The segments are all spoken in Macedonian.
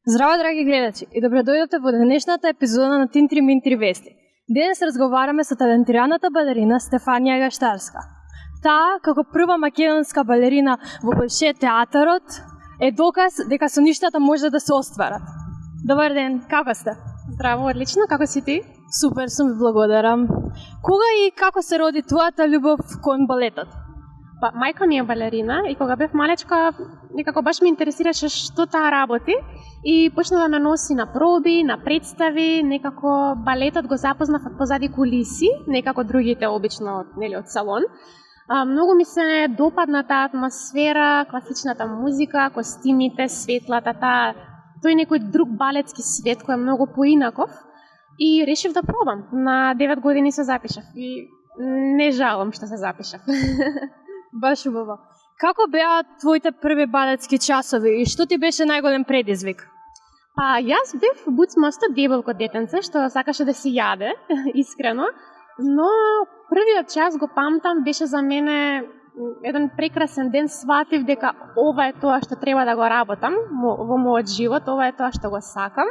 Здраво, драги гледачи, и добро дојдовте во денешната епизода на Тинтри Минтри Вести. Денес разговараме со талентираната балерина Стефанија Гаштарска. Таа, како прва македонска балерина во Болше театарот, е доказ дека соништата може да се остварат. Добар ден, како сте? Здраво, одлично, како си ти? Супер сум, ви благодарам. Кога и како се роди твојата љубов кон балетот? Па, мајка ми е балерина и кога бев малечка, некако баш ме интересираше што таа работи и почна да ме носи на проби, на представи, некако балетот го запознав од позади кулиси, некако другите обично од салон. Многу ми се допадна таа атмосфера, класичната музика, костимите, светлата, тој некој друг балетски свет кој е многу поинаков и решив да пробам. На 9 години се запишав и не жалам што се запишав. Баш убаво. Како беа твоите први балетски часови и што ти беше најголем предизвик? Па, јас бев буцмаста дебелко детенце, што сакаше да си јаде, искрено, но првиот час го памтам, беше за мене еден прекрасен ден, сватив дека ова е тоа што треба да го работам во мојот живот, ова е тоа што го сакам.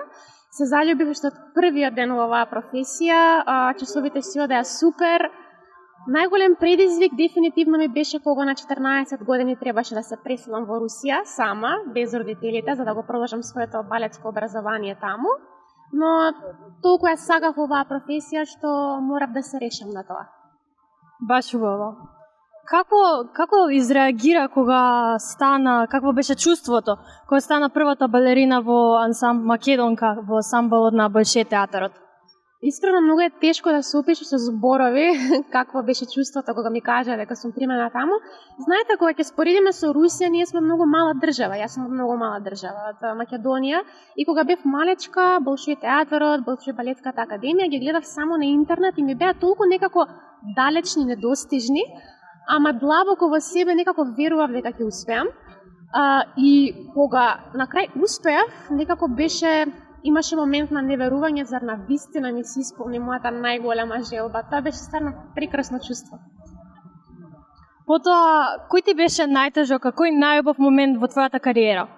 Се заљубив што од првиот ден во оваа професија, часовите си одеа супер. Најголем предизвик дефинитивно ми беше кога на 14 години требаше да се преселам во Русија сама, без родителите, за да го продолжам своето балетско образование таму. Но толку ја сакав оваа професија што морав да се решам на тоа. Баш убаво. Како изреагира кога стана, какво беше чувството кога стана првата балерина во македонка во ансамблот на Болше театарот? Искрено многу е тешко да се опише со зборови какво беше чувството кога ми кажа дека сум примена таму. Знаете, кога ќе споредиме со Русија, ние сме многу мала држава. Јас сум многу мала држава од Македонија и кога бев малечка, Болшој театарот, Болшој балетската академија ги гледав само на интернет и ми беа толку некако далечни, недостижни, ама длабоко во себе некако верував дека ќе успеам. И кога на крај успеав, некако имаше момент на неверување, зар на вистина ми се исполни мојата најголема желба. Тоа беше стварно прекрасно чувство. Потоа, кој ти беше најтежок, кој најубав момент во твојата кариера?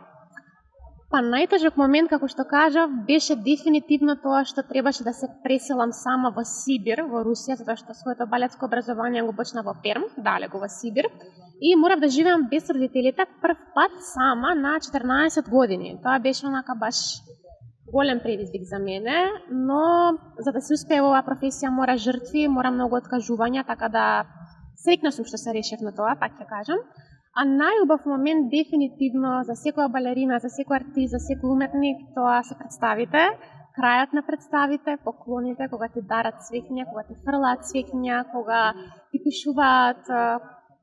Па најтежок момент, како што кажав, беше дефинитивно тоа што требаше да се преселам сама во Сибир, во Русија, затоа што своето балетско образование го почнав во Перм, далеко во Сибир, и морав да живеам без родителите прв пат сама на 14 години. Тоа беше онака баш голем предизвик за мене, но за да се успее во оваа професија мора жртви, мора многу откажувања, така да среќна сум што се решив на тоа, пак ќе кажам. А најубав момент дефинитивно за секоја балерина, за секој артист, за секој уметник, тоа се представите, крајот на представите, поклоните, кога ти дарат цвеќиња, кога ти фрлаат цвеќиња, кога ти пишуваат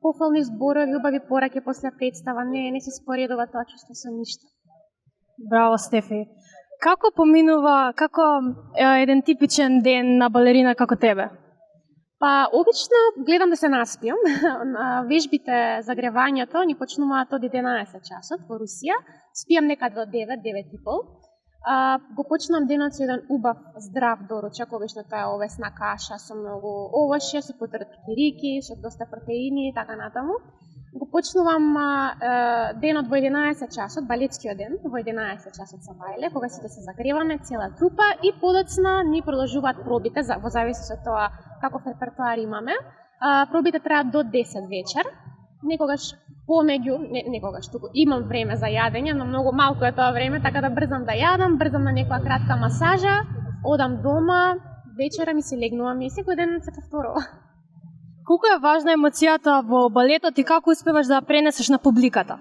пофални зборови, убави пораки после представа, не се споредува тоа чувство со ништо. Браво, Стефи. Како поминува, еден типичен ден на балерина како тебе? Па, обично гледам да се наспиам. Вежбите за гревањето ни почнуваат од 11 часот во Русија. Спиам некад до 9:30. Го почнам денот со еден убав здрав доручак, обично тоа е овесна каша со многу овошје, со потртки рики, со доста протеини и така натаму. Го почнувам денот во 11 часот, балетскиот ден, во 11 часот са бајле, кога сите се загреваме, цела трупа и подоцна ни продолжуваат пробите, во зависност од тоа каков репертоар имаме. Пробите траат до 10 вечер, некогаш туку имам време за јадење, но многу малку е тоа време, така да брзам да јадам, брзам на некоја кратка масажа, одам дома, вечера ми се легнувам и секој ден се повторува. Колку е важна емоцијата во балетот и како успеваш да ја пренесеш на публиката?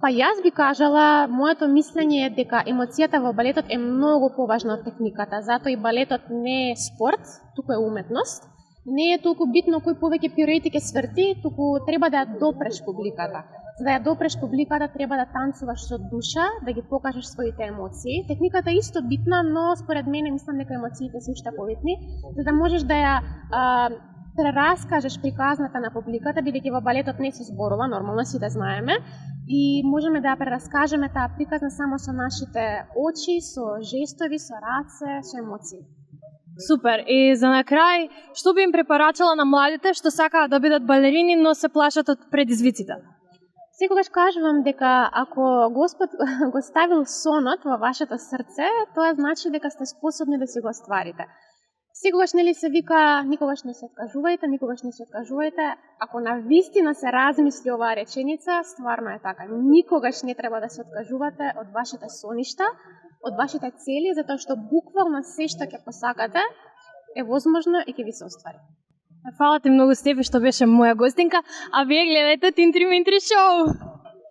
Па јас би кажала, моето мислење е дека емоцијата во балетот е многу поважна од техниката, затоа и балетот не е спорт, туку е уметност. Не е толку битно кој повеќе пируети ќе сврти, туку треба да ја допреш публиката. За да ја допреш публиката треба да танцуваш со душа, да ги покажеш своите емоции. Техниката е исто битна, но според мене мислам дека емоциите се уште побитни, за да можеш да ја прераскажеш приказната на публиката, бидејќи во балетот не се зборува, нормално си да знаеме, и можеме да ја прераскажеме таа приказна само со нашите очи, со жестови, со раце, со емоции. Супер. И за на крај, што би им препорачала на младите што сакаат да бидат балерини, но се плашат од предизвиците? Секогаш кажувам дека ако Господ го ставил сонот во вашето срце, тоа значи дека сте способни да си го остварите. Секогаш нели се вика, никогаш не се откажувајте, никогаш не се откажувајте. Ако навистина се размисли оваа реченица, стварно е така. Никогаш не треба да се откажувате од вашите соништа, од вашите цели, затоа што буквално се што ќе посакате е возможно и ќе ви се оствари. Фала ти многу, Стефи, што беше моја гостинка, а вие гледајте Тин 3 Минтри шоу!